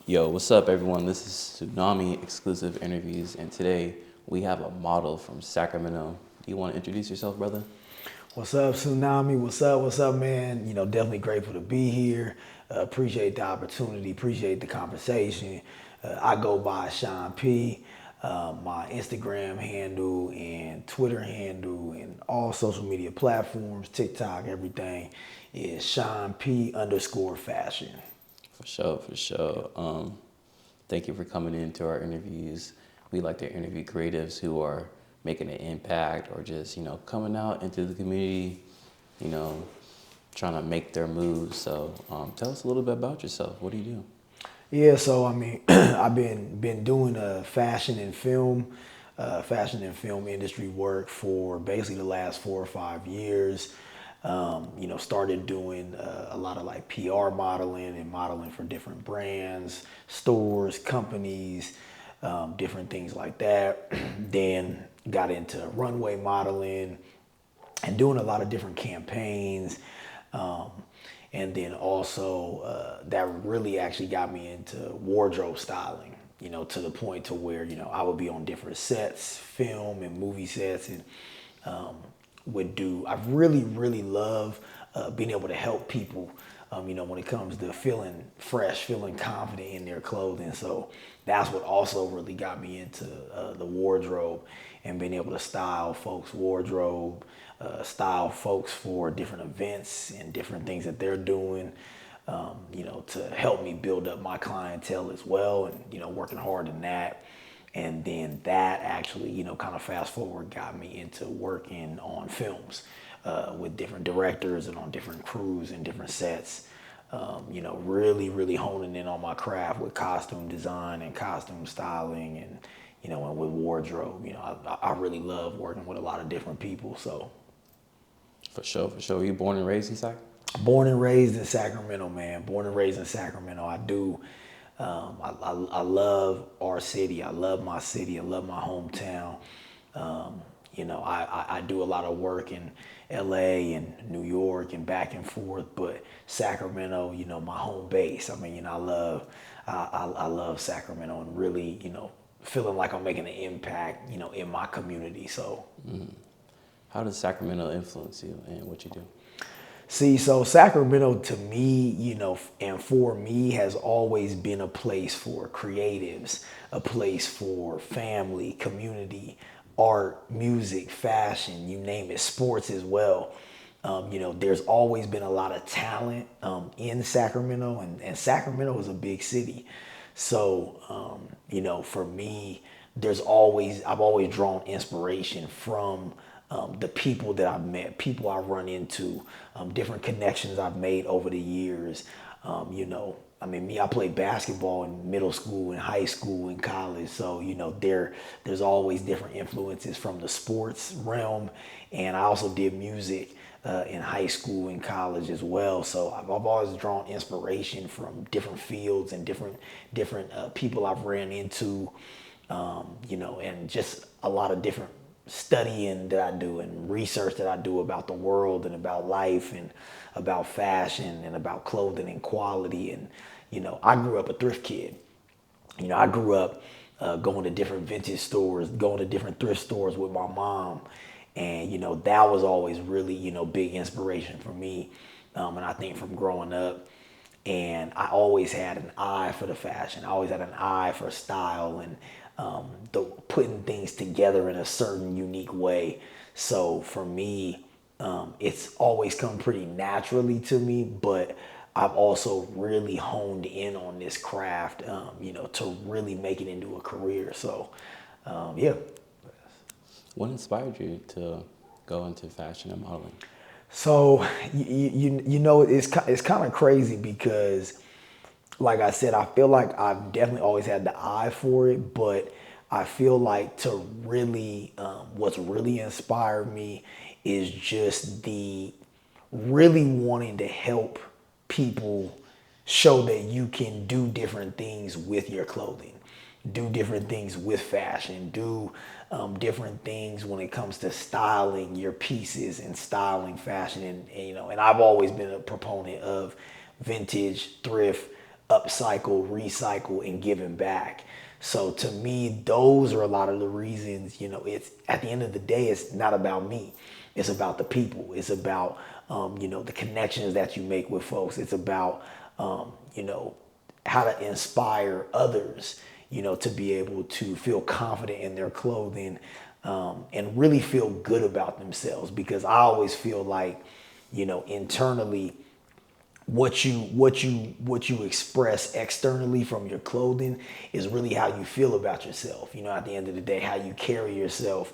Yo, what's up, everyone? This is Tsunamii Exclusive Interviews, and today we have a model from Sacramento. Do you want to introduce yourself, brother? What's up, Tsunami? What's up, man? Definitely grateful to be here. Appreciate the opportunity, appreciate the conversation. I go by Shaun P. My Instagram handle and Twitter handle and all social media platforms, TikTok, everything is Shaun P _ fashion. For sure, for sure. Thank you for coming into our interviews. We like to interview creatives who are making an impact or just, coming out into the community, you know, trying to make their moves. So tell us a little bit about yourself. What do you do? Yeah, so I mean, I've been doing fashion and film industry work for basically the last 4 or 5 years. Started doing a lot of like PR modeling and modeling for different brands, stores, companies, different things like that. Then got into runway modeling and doing a lot of different campaigns. Um, and then also that really actually got me into wardrobe styling, to the point to where, I would be on different sets, film and movie sets, and um, I really love being able to help people, when it comes to feeling fresh, feeling confident in their clothing. So that's what also really got me into the wardrobe and being able to style folks' wardrobe, style folks for different events and different things that they're doing, to help me build up my clientele as well, and, working hard in that. And then that actually, kind of fast forward got me into working on films with different directors and on different crews and different sets. Really honing in on my craft with costume design and costume styling and, and with wardrobe. I really love working with a lot of different people. So For sure, for sure. Were you born and raised in Sac? born and raised in Sacramento, man. Born and raised in Sacramento. I do. I love our city. I love my city. I love my hometown. I do a lot of work in LA and New York and back and forth, but Sacramento, my home base. I mean, I love Sacramento and really, feeling like I'm making an impact, in my community. So How does Sacramento influence you and what you do? see, so Sacramento to me, and for me has always been a place for creatives, a place for family, community, art, music, fashion, you name it, sports as well. There's always been a lot of talent in Sacramento, and Sacramento is a big city. So, for me, I've always drawn inspiration from the people that I've met, people I run into, different connections I've made over the years. I played basketball in middle school and high school and college. So, there's always different influences from the sports realm. And I also did music in high school and college as well. So I've always drawn inspiration from different fields and different people I've ran into, and just a lot of different studying that I do and research that I do about the world and about life and about fashion and about clothing and quality. And, I grew up a thrift kid. I grew up going to different vintage stores, going to different thrift stores with my mom. And, that was always really, big inspiration for me. And I think from growing up, and I always had an eye for the fashion. I always had an eye for style and putting things together in a certain unique way. So for me, it's always come pretty naturally to me, but I've also really honed in on this craft, to really make it into a career. So, yeah. What inspired you to go into fashion and modeling? So it's kind of crazy because, like I said, I feel like I've definitely always had the eye for it, but I feel like to really, what's really inspired me is just the really wanting to help people show that you can do different things with your clothing, do different things with fashion, do different things when it comes to styling your pieces and styling fashion. And I've always been a proponent of vintage, thrift, upcycle, recycle, and giving back. So to me, those are a lot of the reasons, it's at the end of the day, it's not about me. It's about the people. It's about, the connections that you make with folks. It's about, how to inspire others, to be able to feel confident in their clothing, and really feel good about themselves. Because I always feel like, internally, what you express externally from your clothing is really how you feel about yourself. At the end of the day, how you carry yourself.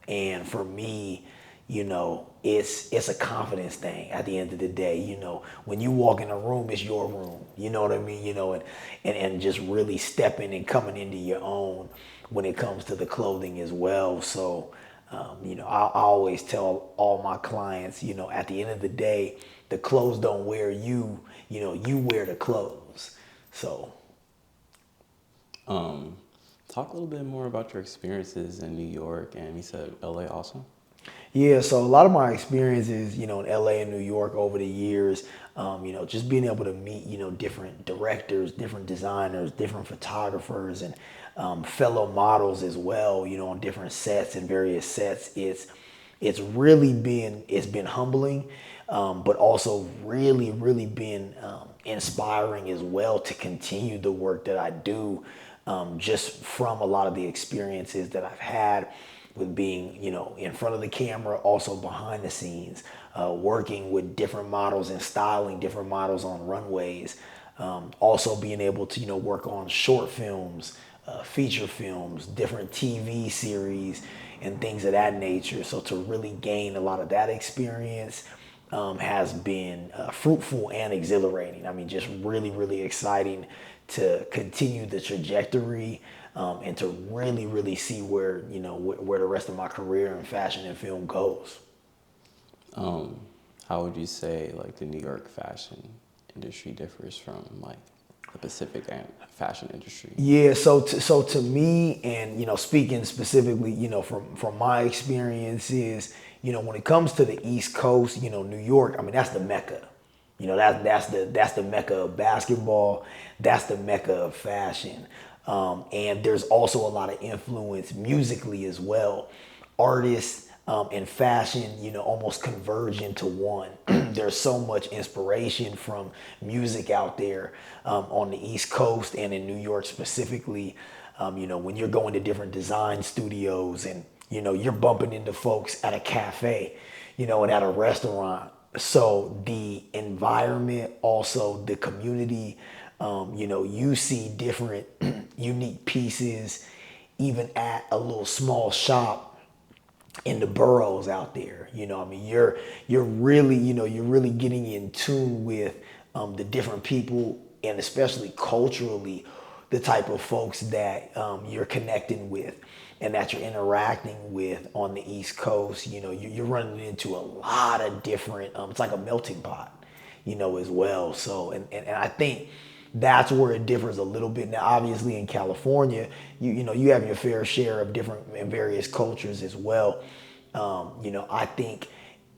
And for me, it's a confidence thing at the end of the day. When you walk in a room, it's your room. You know what I mean? And just really stepping and coming into your own when it comes to the clothing as well. So, I always tell all my clients, at the end of the day, the clothes don't wear you, you wear the clothes. So. Talk a little bit more about your experiences in New York, and you said LA also? Yeah, so a lot of my experiences, in LA and New York over the years, just being able to meet, different directors, different designers, different photographers, and fellow models as well, on different sets and various sets. It's been humbling, but also really been inspiring as well to continue the work that I do, just from a lot of the experiences that I've had with being, in front of the camera, also behind the scenes, working with different models and styling different models on runways, also being able to, work on short films, feature films, different TV series, and things of that nature. So to really gain a lot of that experience has been fruitful and exhilarating. I mean, just really exciting to continue the trajectory, and to really see where, where the rest of my career in fashion and film goes. How would you say like the New York fashion industry differs from like the Pacific and fashion industry? Yeah, so to me, and speaking specifically, from my experiences, when it comes to the East Coast, New York, I mean, that's the Mecca. That's the Mecca of basketball. That's the Mecca of fashion. And there's also a lot of influence musically as well. Artists and fashion, almost converge into one. There's so much inspiration from music out there, on the East Coast and in New York specifically. When you're going to different design studios and, you're bumping into folks at a cafe, and at a restaurant. So the environment, also the community, you see different unique pieces, even at a little small shop in the boroughs out there. I mean, you're really, you're really getting in tune with the different people, and especially culturally, the type of folks that you're connecting with and that you're interacting with on the East Coast. You're running into a lot of different, it's like a melting pot, as well. So, and I think that's where it differs a little bit. Now, obviously in California, you have your fair share of different and various cultures as well. I think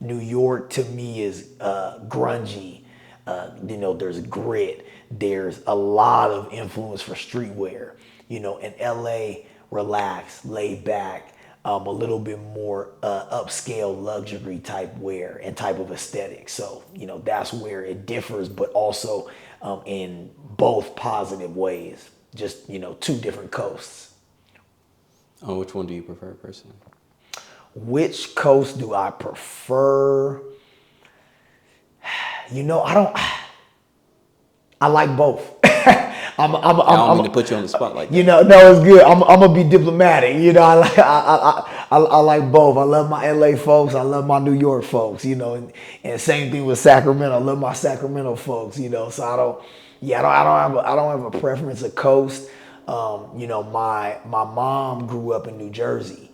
New York to me is grungy. There's grit. There's a lot of influence for streetwear. In LA, relaxed, laid back, a little bit more upscale luxury type wear and type of aesthetic. So, that's where it differs, but also in both positive ways, just, two different coasts. Which one do you prefer personally? Which coast do I prefer? I like both. I don't mean to put you on the spot like that. No, it's good. I'm gonna be diplomatic. I like both. I love my LA folks. I love my New York folks. And same thing with Sacramento. I love my Sacramento folks. So I don't have a preference of coast. My mom grew up in New Jersey,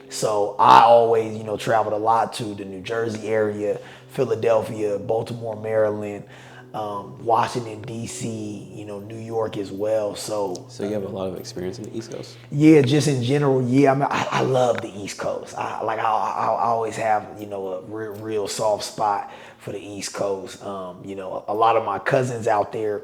so I always traveled a lot to the New Jersey area, Philadelphia, Baltimore, Maryland. Washington, D.C., New York as well. So you have a lot of experience in the East Coast? Yeah, just in general, yeah. I mean, I love the East Coast. I always have, a real soft spot for the East Coast. A lot of my cousins out there,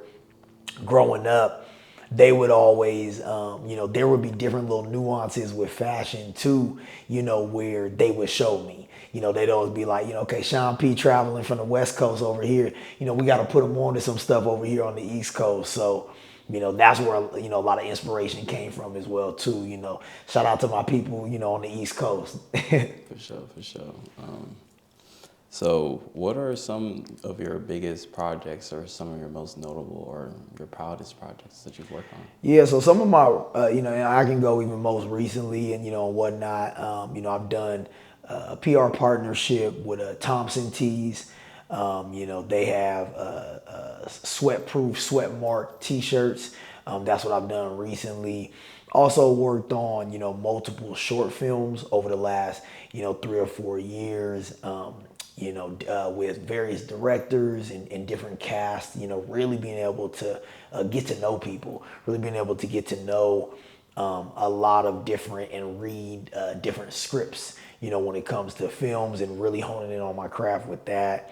growing up, they would always, there would be different little nuances with fashion too, where they would show me. They'd always be like, okay, Shaun P traveling from the West Coast over here. We got to put him on to some stuff over here on the East Coast. So, that's where, a lot of inspiration came from as well too. Shout out to my people, on the East Coast. For sure, for sure. So what are some of your biggest projects or some of your most notable or your proudest projects that you've worked on? Yeah, so some of my, and I can go even most recently and, whatnot. I've done a PR partnership with Tease. They have sweat-proof, sweat-marked T-shirts. That's what I've done recently. Also worked on, multiple short films over the last, 3 or 4 years. With various directors and different casts, really being able to get to know people, really being able to get to know a lot of different and read different scripts, when it comes to films and really honing in on my craft with that.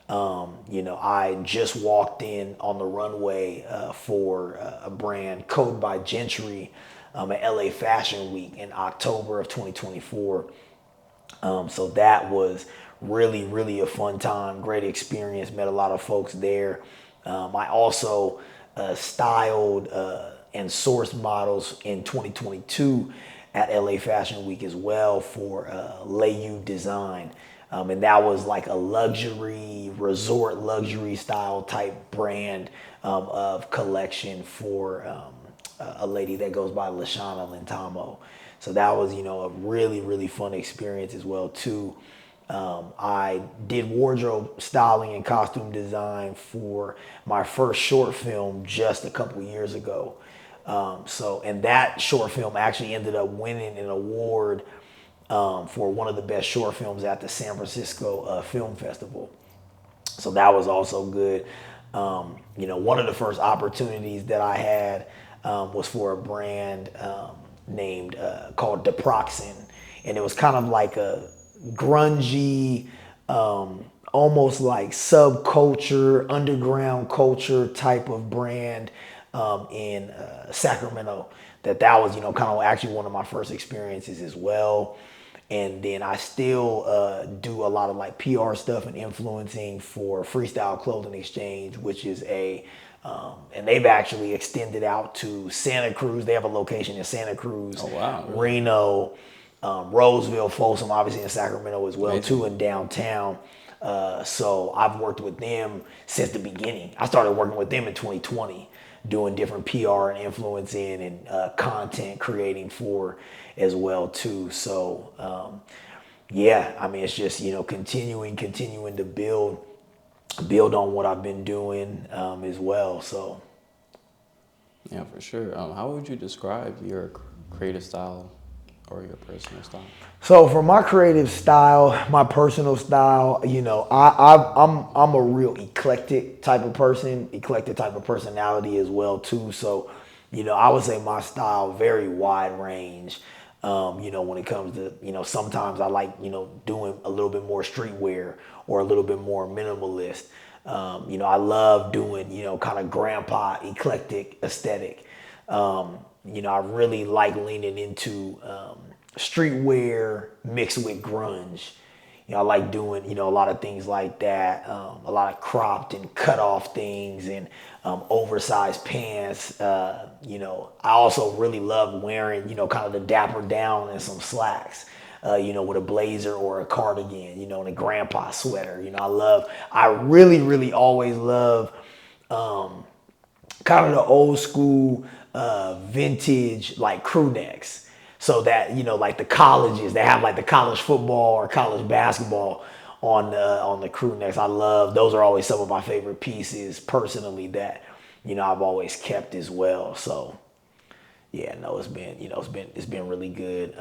I just walked in on the runway for a brand, Code by Gentry, at LA Fashion Week in October of 2024. So that was really, really a fun time, great experience, met a lot of folks there. I also styled and sourced models in 2022 at LA Fashion Week as well for Layu Design. And that was like a luxury, resort luxury style type brand of collection for a lady that goes by Lashana Lentamo. So that was, a really, really fun experience as well too. I did wardrobe styling and costume design for my first short film just a couple years ago. And that short film actually ended up winning an award for one of the best short films at the San Francisco Film Festival. So that was also good. One of the first opportunities that I had was for a brand named called Deproxin, and it was kind of like a grungy, almost like subculture, underground culture type of brand in Sacramento. That was, kind of actually one of my first experiences as well. And then I still do a lot of like PR stuff and influencing for Freestyle Clothing Exchange, which is and they've actually extended out to Santa Cruz. They have a location in Santa Cruz, Oh, wow. Really? Reno, Roseville, Folsom, obviously in Sacramento as well, Amazing. too, in downtown. So I've worked with them since the beginning. I started working with them in 2020, doing different PR and influencing and content creating for as well too. So it's just, continuing to build on what I've been doing as well. So Yeah, for sure. How would you describe your creative style or your personal style? So for my creative style, my personal style, I'm a real eclectic type of person, eclectic type of personality as well too. So, I would say my style very wide range. When it comes to, sometimes I like, doing a little bit more streetwear or a little bit more minimalist. I love doing, kind of grandpa eclectic aesthetic. I really like leaning into streetwear mixed with grunge. I like doing, a lot of things like that. A lot of cropped and cut off things and oversized pants. I also really love wearing, kind of the dapper down and some slacks. With a blazer or a cardigan, and a grandpa sweater. I really, really always love kind of the old school vintage like crew necks. So that, like the colleges, they have like the college football or college basketball on the crew necks. I love, those are always some of my favorite pieces personally that, I've always kept as well. So yeah, no, it's been really good.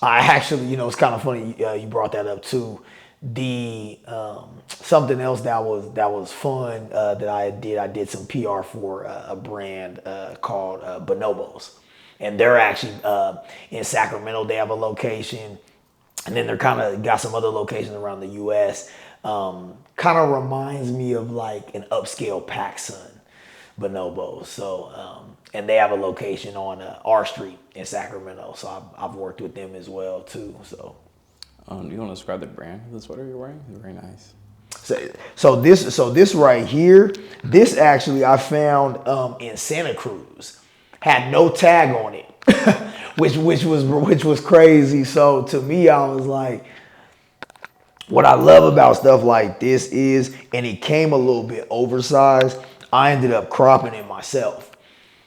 I actually, it's kind of funny you brought that up too. The something else that was fun that I did some PR for a brand called Bonobos, and they're actually in Sacramento. They have a location, and then they're kind of got some other locations around the U.S. Kind of reminds me of like an upscale PacSun. Bonobos. So, and they have a location on R Street in Sacramento. So I've worked with them as well too. So. Do you want to describe the brand of the sweater you're wearing? It's very nice. So this right here, this actually I found in Santa Cruz, had no tag on it, which was crazy. So to me, I was like, what I love about stuff like this is, and it came a little bit oversized. I ended up cropping it myself,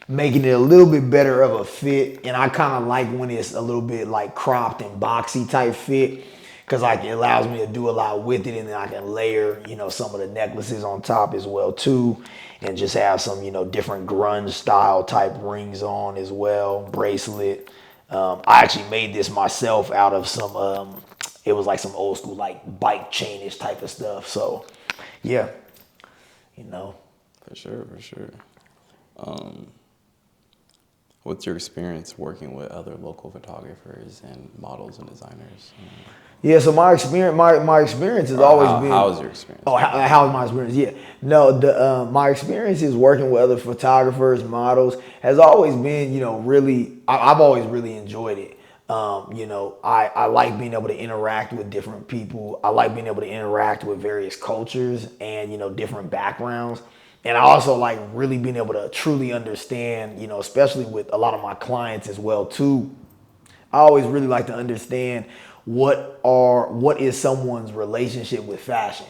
making it a little bit better of a fit. And I kind of like when it's a little bit like cropped and boxy type fit, because like it allows me to do a lot with it, and then I can layer, some of the necklaces on top as well too, and just have some, different grunge style type rings on as well, bracelet. I actually made this myself out of some, it was like some old school like bike chainish type of stuff. So yeah, For sure, for sure. What's your experience working with other local photographers and models and designers? Yeah, so my experience has always been. How was your experience? Oh, how was my experience? Yeah, no, my experience is working with other photographers, models has always been, really. I've always really enjoyed it. I like being able to interact with different people. I like being able to interact with various cultures and different backgrounds. And I also like really being able to truly understand, especially with a lot of my clients as well too. I always really like to understand what is someone's relationship with fashion?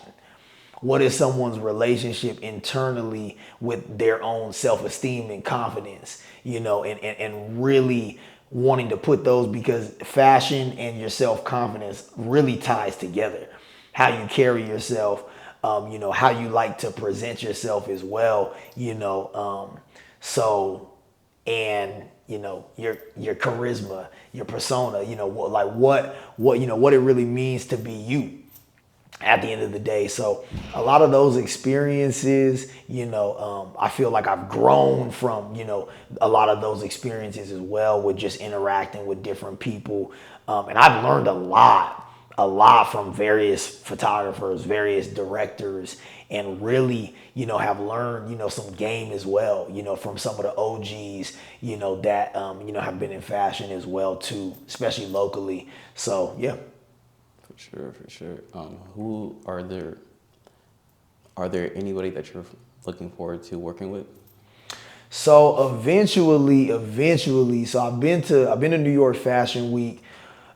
What is someone's relationship internally with their own self-esteem and confidence? And really wanting to put those, because fashion and your self-confidence really ties together. How you carry yourself, how you like to present yourself as well, so, and your charisma, your persona, what it really means to be you at the end of the day. So a lot of those experiences, I feel like I've grown from, a lot of those experiences as well, with just interacting with different people. And I've learned a lot from various photographers, various directors, and really, have learned, some game as well, from some of the OGs, that, have been in fashion as well too, especially locally. So, yeah. For sure. Who are there anybody that you're looking forward to working with? So eventually, so I've been to New York Fashion Week,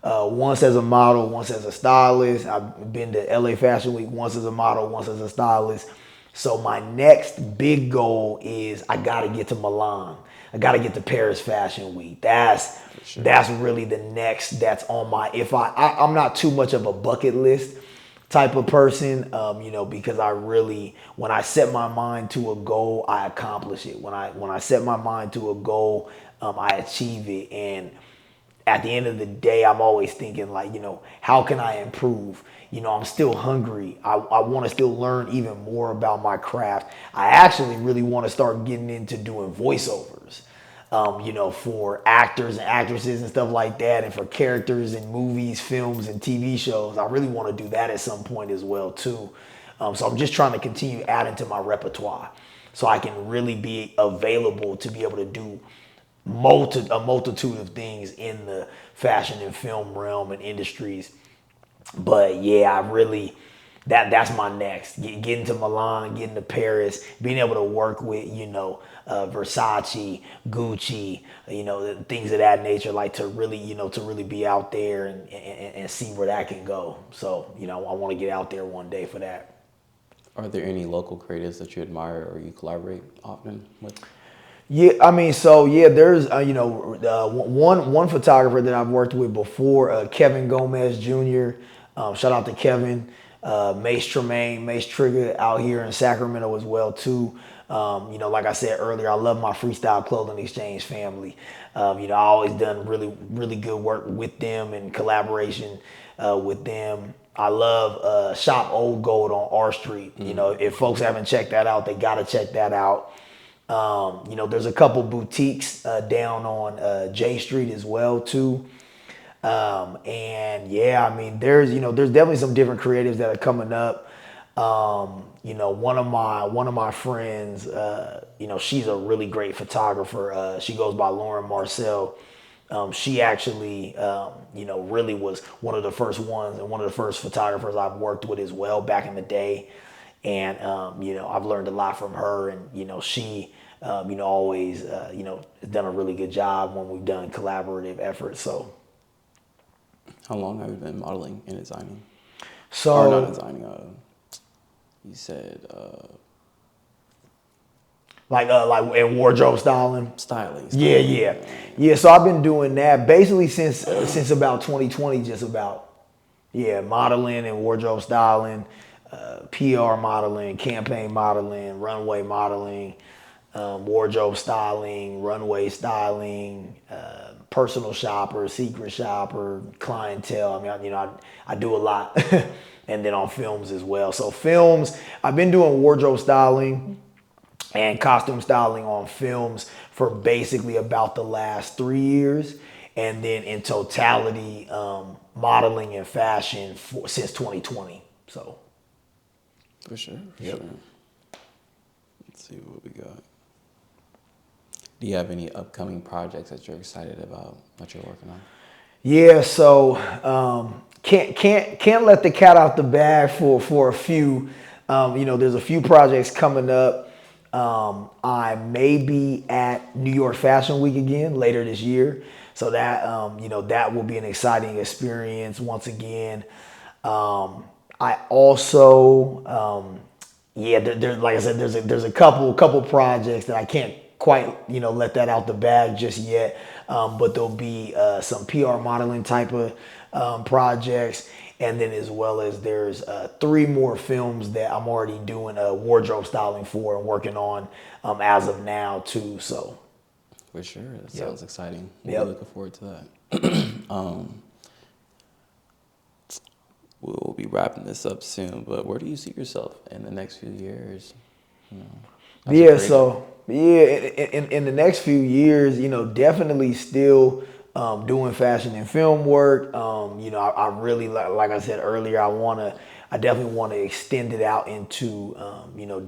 once as a model, once as a stylist. I've been to LA Fashion Week once as a model, once as a stylist. So my next big goal is I got to get to Milan. I got to get to Paris Fashion Week. That's really the next that's on my, I'm not too much of a bucket list type of person, because I really, when I set my mind to a goal, I accomplish it. When I set my mind to a goal, I achieve it. And at the end of the day, I'm always thinking like, how can I improve? I'm still hungry. I want to still learn even more about my craft. I actually really want to start getting into doing voiceovers, for actors and actresses and stuff like that, and for characters in movies, films, and TV shows. I really want to do that at some point as well too. So I'm just trying to continue adding to my repertoire so I can really be available to be able to do a multitude of things in the fashion and film realm and industries. But yeah, I really, that's my next. Getting to Milan, getting to Paris, being able to work with, Versace, Gucci, things of that nature, like to really be out there and see where that can go. So, I want to get out there one day for that. Are there any local creatives that you admire or you collaborate often with? Yeah, I mean, so yeah, there's one photographer that I've worked with before, Kevin Gomez Jr. Shout out to Kevin, Mace Tremaine, Mace Trigger out here in Sacramento as well too. Like I said earlier, I love my Freestyle Clothing Exchange family. I always done really good work with them and collaboration with them. I love Shop Old Gold on R Street. If folks haven't checked that out, they gotta check that out. There's a couple boutiques down on J Street as well too. And yeah, I mean, there's definitely some different creatives that are coming up. One of my friends, she's a really great photographer. She goes by Lauren Marcel. She actually, really was one of the first ones and one of the first photographers I've worked with as well back in the day. And, I've learned a lot from her, and, she, always, has done a really good job when we've done collaborative efforts. So. How long have you been modeling and designing? So. Or not designing, you said, like in wardrobe styling. styling. Yeah. So I've been doing that basically since about 2020, just about. Yeah, modeling and wardrobe styling, PR modeling, campaign modeling, runway modeling, wardrobe styling, runway styling, personal shopper, secret shopper, clientele. I mean, I do a lot, and then on films as well. So films, I've been doing wardrobe styling and costume styling on films for basically about the last 3 years. And then in totality, modeling and fashion since 2020. So. For sure. Yep. Sure. Let's see what we got. Do you have any upcoming projects that you're excited about, that you're working on? Yeah, so can't let the cat out the bag for a few. There's a few projects coming up. I may be at New York Fashion Week again later this year. So that, that will be an exciting experience once again. I also, like I said, there's a couple projects that I can't quite, let that out the bag just yet. But there'll be some PR modeling type of projects. And then as well as there's 3 more films that I'm already doing wardrobe styling for and working on as of now too. So. For sure. That sounds exciting. Yep. We're looking forward to that. We'll be wrapping this up soon, but where do you see yourself in the next few years? In the next few years, definitely still doing fashion and film work. I really, like I said earlier, I definitely want to extend it out into,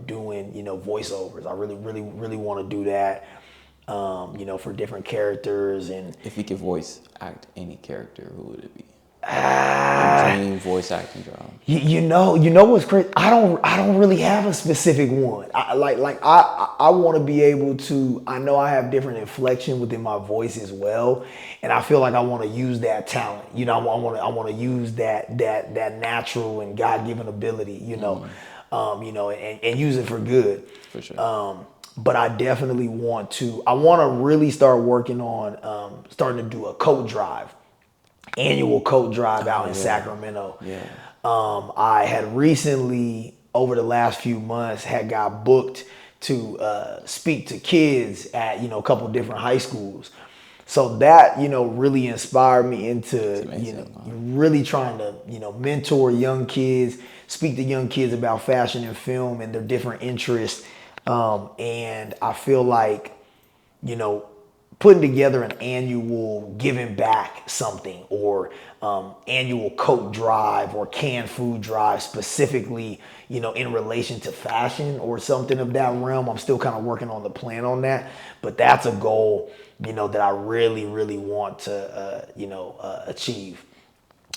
doing, voiceovers. I really want to do that. For different characters. And if you could voice act any character, who would it be? Dream voice acting job. You know what's crazy? I don't really have a specific one. I want to be able to. I know I have different inflection within my voice as well, and I feel like I want to use that talent. I want to use that natural and God-given ability. And use it for good. For sure. But I definitely want to really start working on starting to do a coat drive, annual coat drive out in Sacramento. Yeah. I had recently, over the last few months, had got booked to speak to kids at, a couple different high schools. So that, really inspired me into, really trying to, mentor young kids, speak to young kids about fashion and film and their different interests. And I feel like, putting together an annual giving back something or annual coat drive or canned food drive specifically, in relation to fashion or something of that realm. I'm still kind of working on the plan on that, but that's a goal, that I really, really want to, achieve.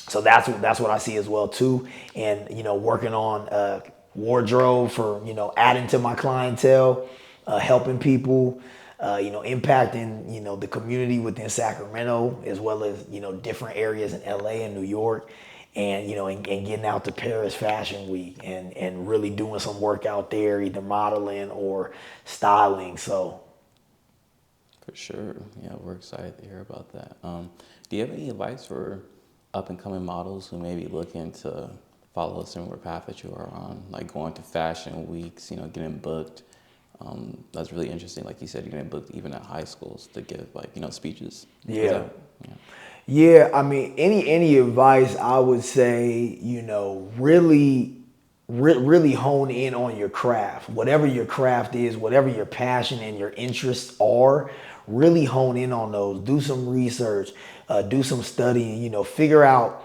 So that's what I see as well too. And, working on wardrobe for, adding to my clientele, helping people, impacting, the community within Sacramento, as well as, different areas in LA and New York, and, and getting out to Paris Fashion Week and really doing some work out there, either modeling or styling. So. For sure. Yeah, we're excited to hear about that. Do you have any advice for up and coming models who may be looking to follow a similar path that you are on, like going to fashion weeks, getting booked? That's really interesting. Like you said, you're getting booked even at high schools to give speeches. Yeah. I mean, any advice I would say, really hone in on your craft. Whatever your craft is, whatever your passion and your interests are, really hone in on those. Do some research, do some studying, figure out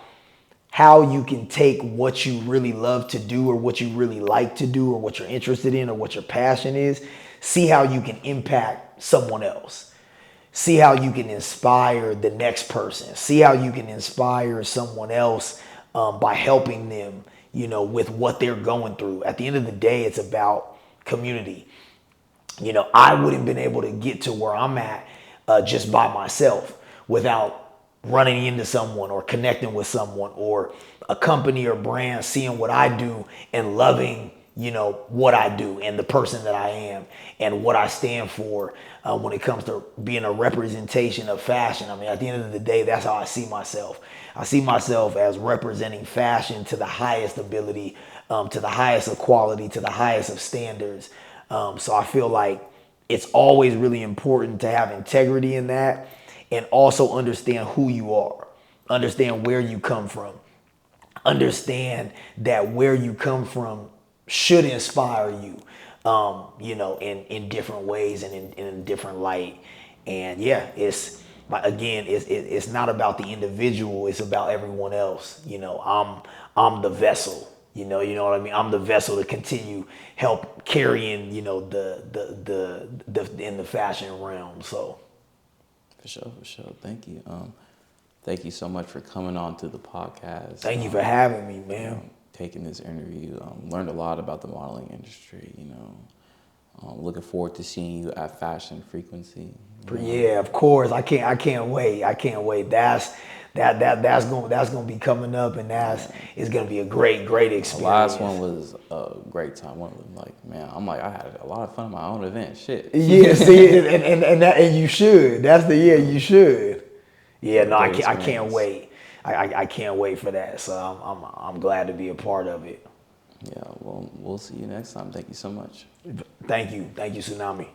how you can take what you really love to do or what you really like to do or what you're interested in or what your passion is, see how you can impact someone else. See how you can inspire the next person. See how you can inspire someone else by helping them, with what they're going through. At the end of the day, it's about community. I wouldn't have been able to get to where I'm at just by myself without running into someone or connecting with someone or a company or brand seeing what I do and loving, what I do and the person that I am and what I stand for when it comes to being a representation of fashion. I mean, at the end of the day, that's how I see myself. I see myself as representing fashion to the highest ability, to the highest of quality, to the highest of standards. So I feel like it's always really important to have integrity in that and also understand who you are, understand where you come from, understand that where you come from should inspire you, in different ways and in a different light. And yeah, it's not about the individual, it's about everyone else. I'm the vessel. You know what I mean? I'm the vessel to continue help carrying, the in the fashion realm. So For sure. Thank you. Thank you so much for coming on to the podcast. thank you for having me, man. Taking this interview. Learned a lot about the modeling industry. Looking forward to seeing you at Fashion Frequency. Yeah, of course. I can't wait. I can't wait. That's gonna be coming up, and it's gonna be a great experience. The last one was a great time. One of them, I had a lot of fun at my own event. Shit. Yeah, see, and you should. You should. Yeah, no, I can't wait. I can't wait for that. So I'm glad to be a part of it. Yeah, well, we'll see you next time. Thank you so much. Thank you, Tsunamii.